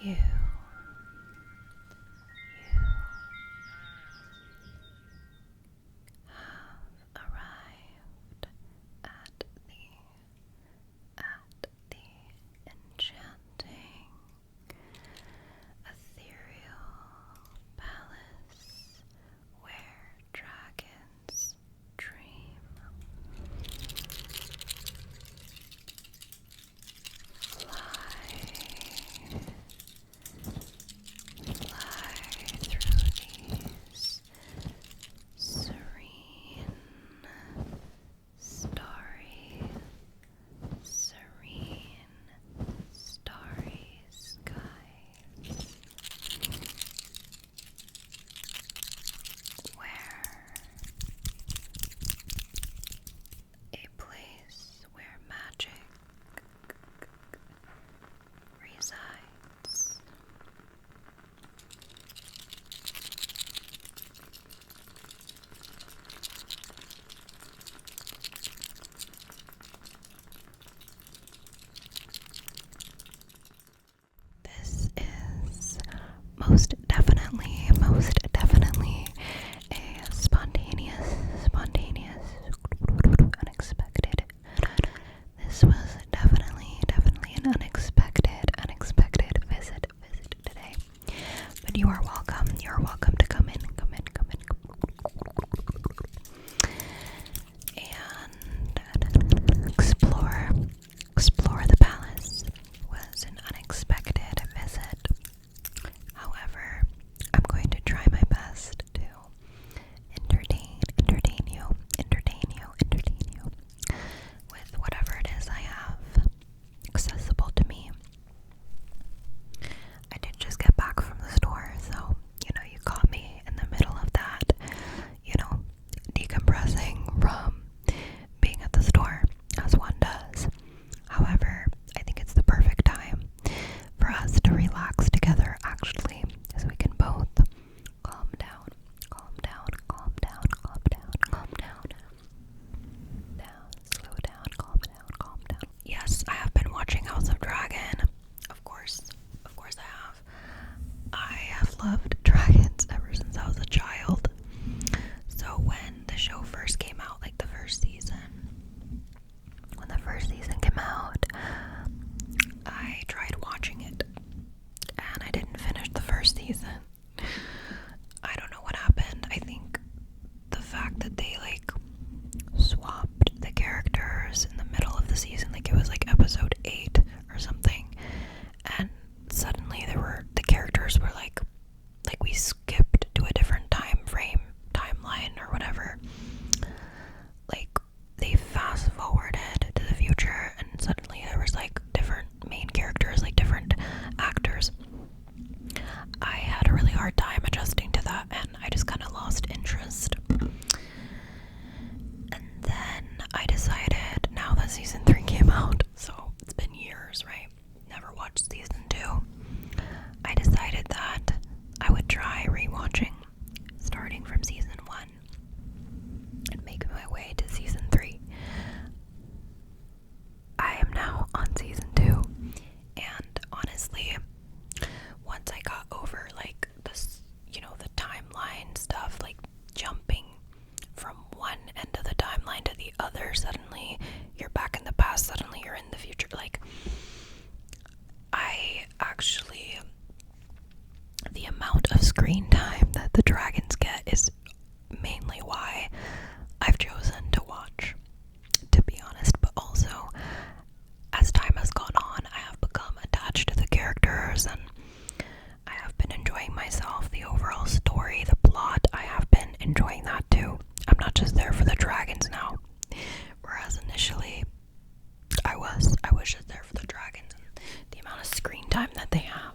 You have arrived at the enchanting, ethereal palace where dragons dream. Fly through these serene, starry, skies, where a place where magic resides. This is most definitely a spontaneous, unexpected. This was definitely an unexpected visit today. But you are welcome. You're welcome to come in. And explore the palace. Was an unexpected visit. However, I'm going to try my best to entertain you with whatever it is I have accessible to me. I did just get back from the store, so you caught me in the middle of that, decompressing from being at the store, as one does. However, I think it's the perfect time for us to relax together, actually, so we can both calm down, slow down, calm down. Yes, I have been watching House of Dragon. Of course I have. I have loved dragons ever since I was a child. So when the show first came out, like the first season, came out, I tried watching it, and I didn't finish the first season. I don't know what happened. I think the fact that they swapped the characters in the middle of the season, like it was like episode 8 or something, and suddenly the characters were like we skipped to a different timeline or whatever. Like they fast forwarded to the future, and suddenly there was different main characters, different actors. I had a really hard time adjusting to that, and I just kind of lost interest. And then I decided, now that season 3 came out, so it's been years, right? Never watched season 2. I decided that I would try rewatching, starting from season 1, and make my way to season 3. I am now on season 2, and honestly, once I got over this, the timeline stuff, jumping from one end of the timeline to the other, suddenly you're back in the past, suddenly you're in the future. I actually, the amount of screen time that the dragons get is mainly why I've chosen to watch, to be honest. But also, as time has gone on, I have become attached to the characters, and I have been enjoying myself, the overall story, the plot. I have been enjoying that too. I'm not just there for the dragons now, whereas initially I was just there for the dragons and the amount of screen time that they have.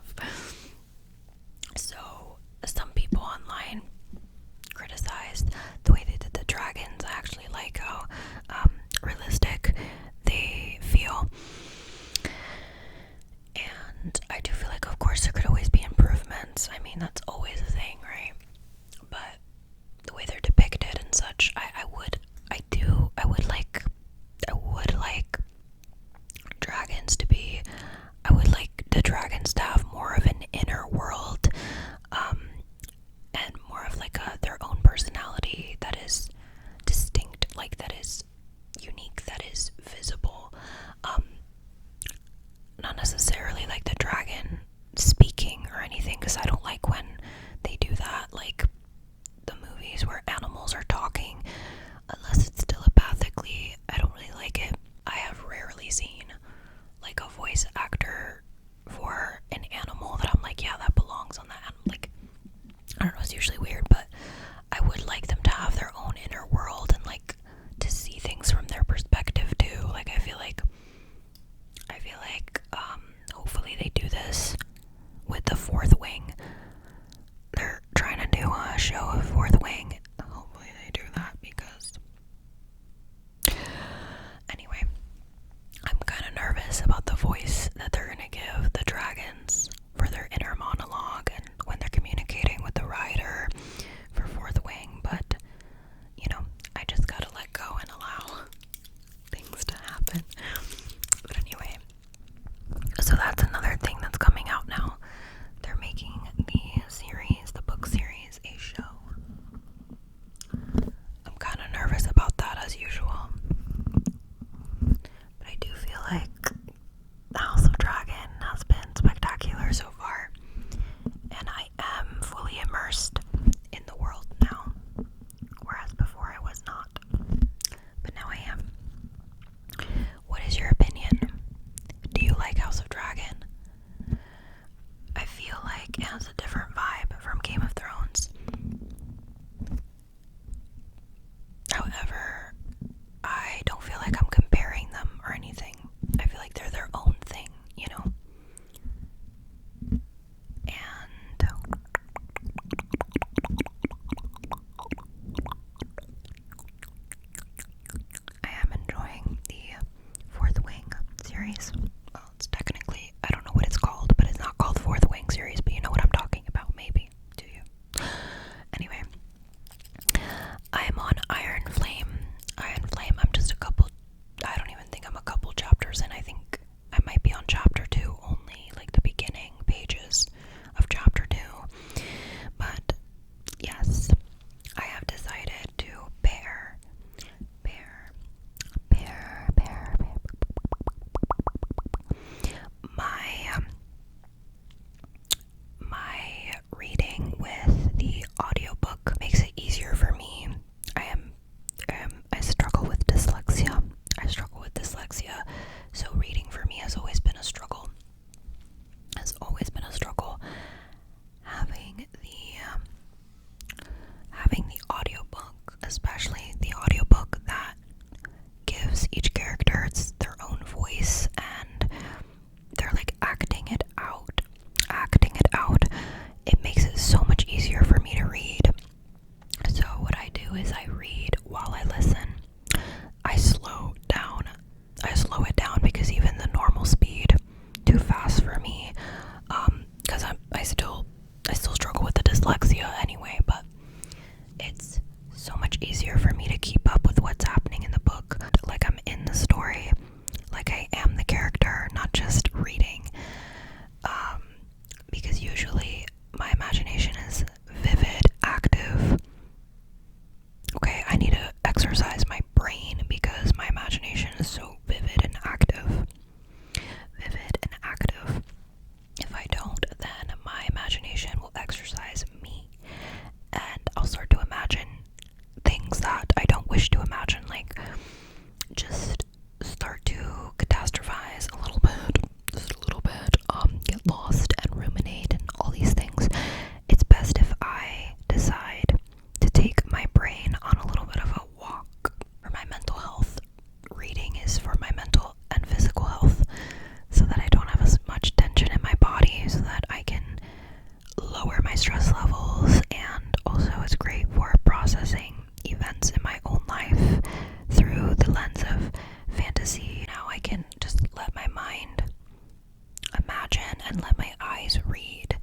and let my eyes read.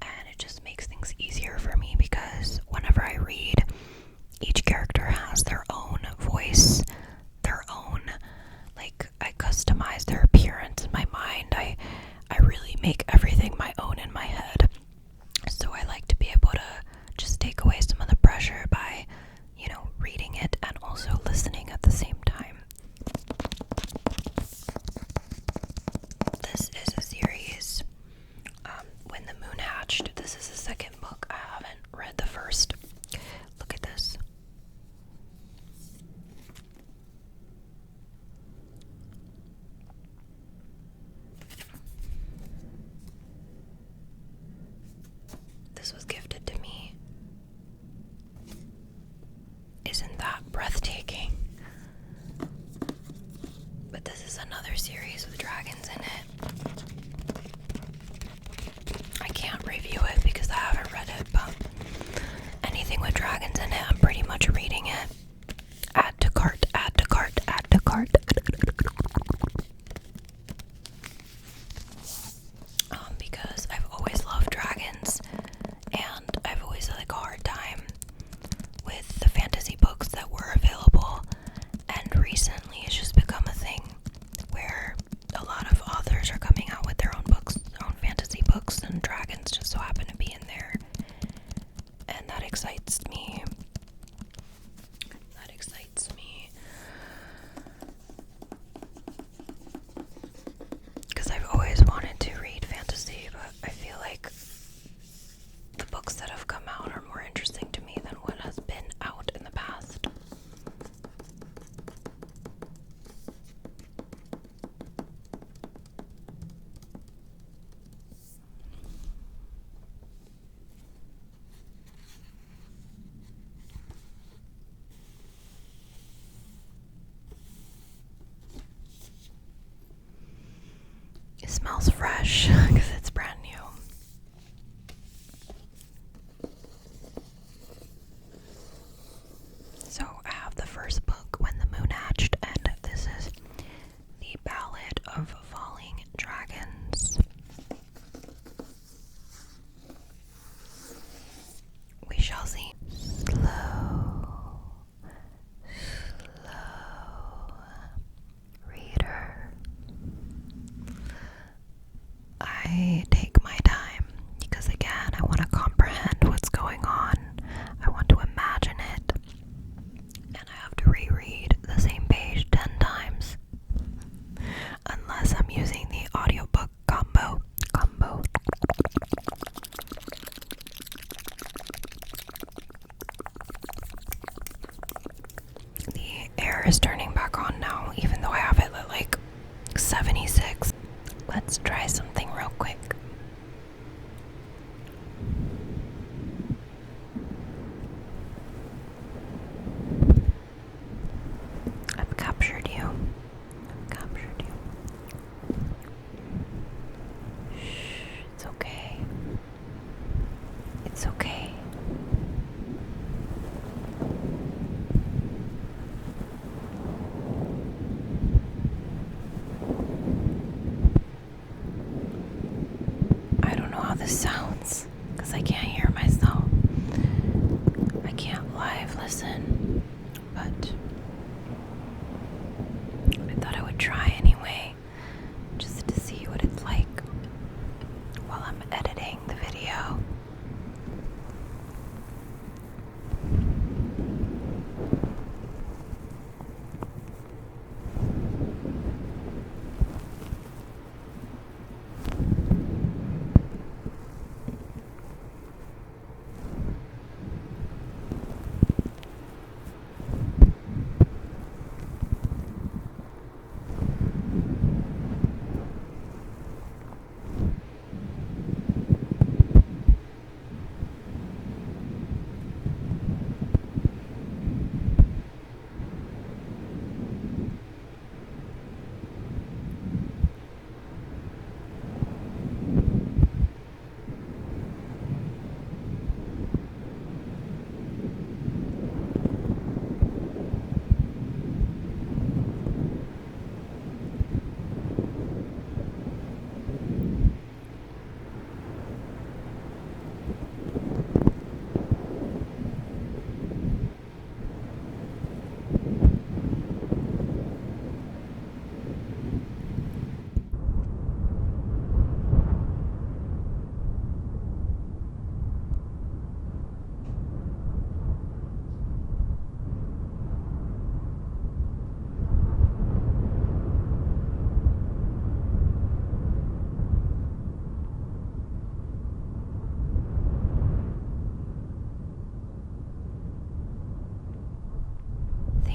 And it just makes things easier for me because whenever I read, each character has their own voice, their own, like, I customize their appearance in my mind. I really make everything my own in my head. So I like to be able to just take away some of the pressure by, reading it and also listening at the same time. This is a series, When the Moon Hatched. This is the second book. I haven't read the first. Look at this. This was gifted to me. Isn't that breathtaking? But this is another series with dragons in it. I can't review it because I haven't read it, but anything with dragons in it, I'm pretty much reading it. Add to cart, add to cart, add to cart. Because I've always loved dragons, and I've always had like a hard time with the fantasy books that were available, and recently it's just become a thing where a lot of authors are coming out with their own books, their own fantasy books, and dragons just so happen to be in there, and that excites me. Because I've always wanted to read fantasy, but I feel like the books that have come out are more interesting to me than what has been out in the past. It smells fresh because it's brand new. So I have the first book, When the Moon Hatched, and this is The Ballad of Falling Dragons. We shall see. Slow reader. I take my time because, again, I want to comprehend what's going on. I want to imagine it. And I have to reread the same page 10 times. Unless I'm using the audiobook combo. The air is turning back on now, even though I have it at like 76. Let's try something real quick. I've captured you. Shh, it's okay. It's okay. I don't know how this sounds because I can't hear myself. I can't live listen, but I thought I would try anyway, just to see what it's like while I'm editing the video.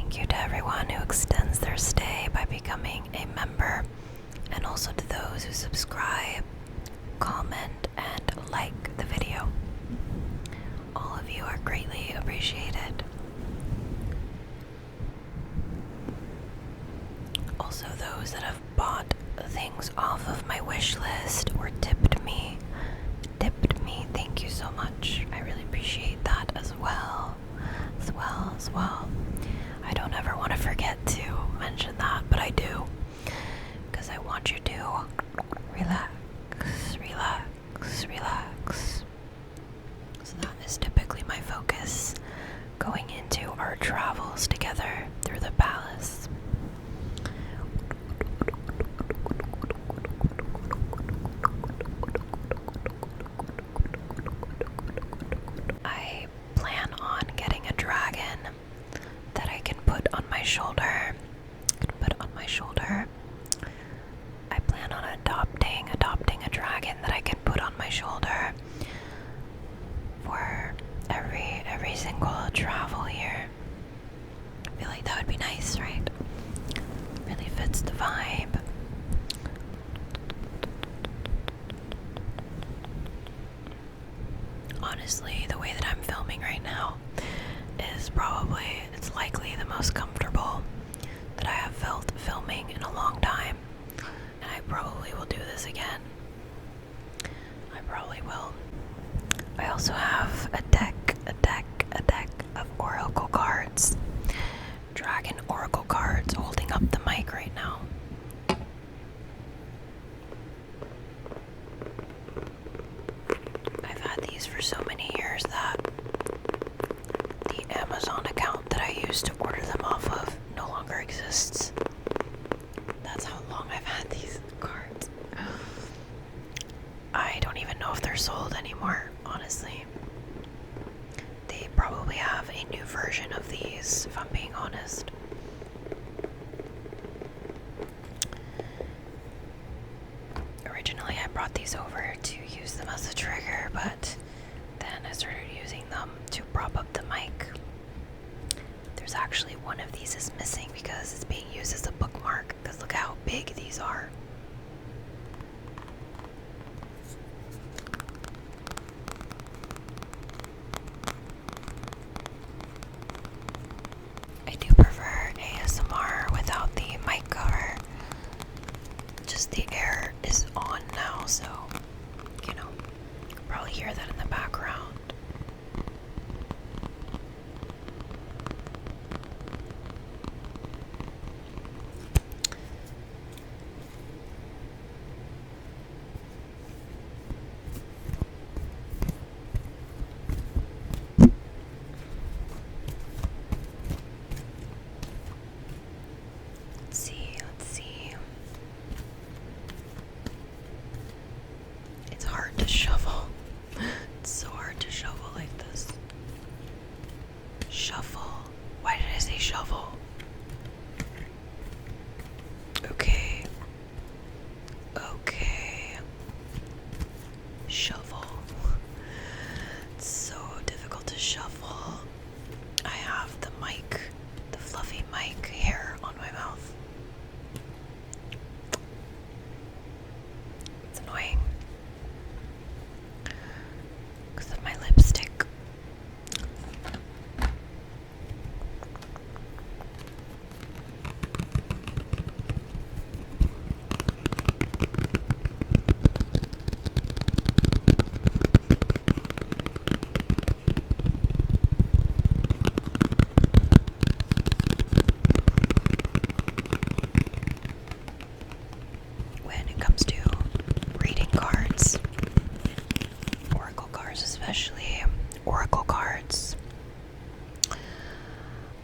Thank you to everyone who extends their stay by becoming a member, and also to those who subscribe, comment, and like the video. All of you are greatly appreciated. Also, those that have bought things off of my wish list or tipped me, thank you so much. I really appreciate that as well. I don't ever want to forget to mention that, but I do, because I want you to relax. So that is typically my focus going into our travels together through the palace. I plan on getting a dragon that I can put on my shoulder. I plan on adopting a dragon that I can put on my shoulder for every single travel here. I feel like that would be nice, right? Really fits the vibe. Honestly, the way that I'm filming right now is it's likely the most comfortable that I have felt filming in a long time. And I probably will do this again. I probably will. I also have a deck of oracle cards. Dragon oracle cards holding up the mic right now. I've had these for so many years that the Amazon account that I used to order them off of no longer exists. That's how long I've had these cards. I don't even know if they're sold anymore, honestly. They probably have a new version of these, if I'm being honest. Originally, I brought these over to use them as a trigger, but then I started using them to prop up the mic. There's actually one of these is missing because it's being used as a bookmark, because look how big these are. I do prefer ASMR without the mic cover. Just the air is on now, so, you know, you'll probably hear that in the background. Let's see. It's hard to shovel. It's so hard to shovel like this. Shuffle. Why did I say shovel? Okay. Shovel. It's so difficult to shuffle. I have the fluffy mic hair on my mouth. It's annoying because of my lipstick. When it comes to reading cards, oracle cards especially, oracle cards,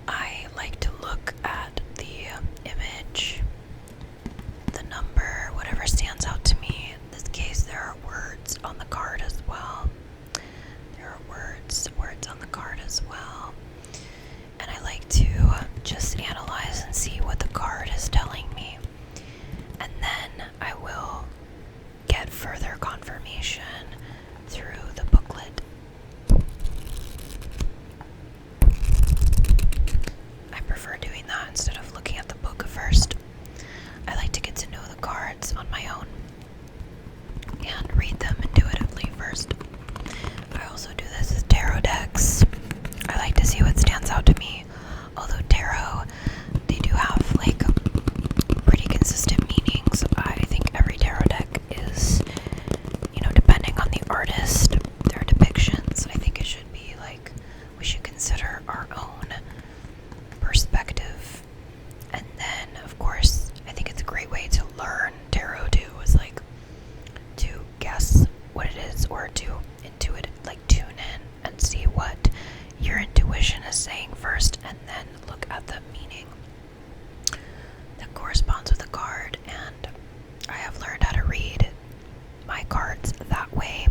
I like to look at the image, the number, whatever stands out to me. In this case, there are words on the card as well. Words on the card as well. And I like to just analyze and see what the card is telling me. And then I will get further confirmation through the booklet what it is, or to intuit, like tune in and see what your intuition is saying first, and then look at the meaning that corresponds with the card. And I have learned how to read my cards that way.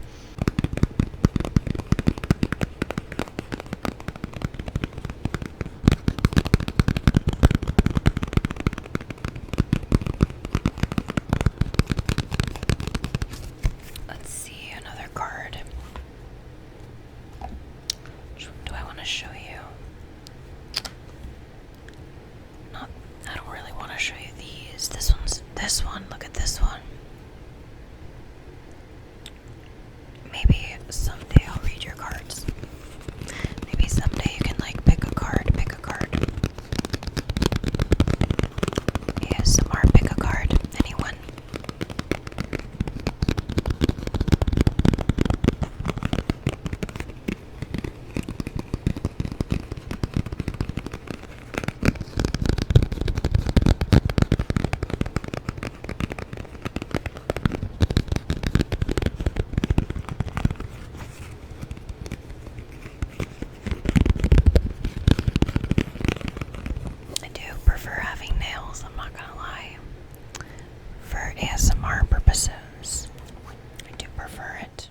Let's see, another card. Which one do I want to show you? Not, I don't really want to show you these. This one, look at this one. Maybe someday I'll read your cards. Maybe someday you can like pick a card. ASMR, pick a card. Anyone? I do prefer having nails, I'm not gonna lie. For ASMR purposes, I do prefer it.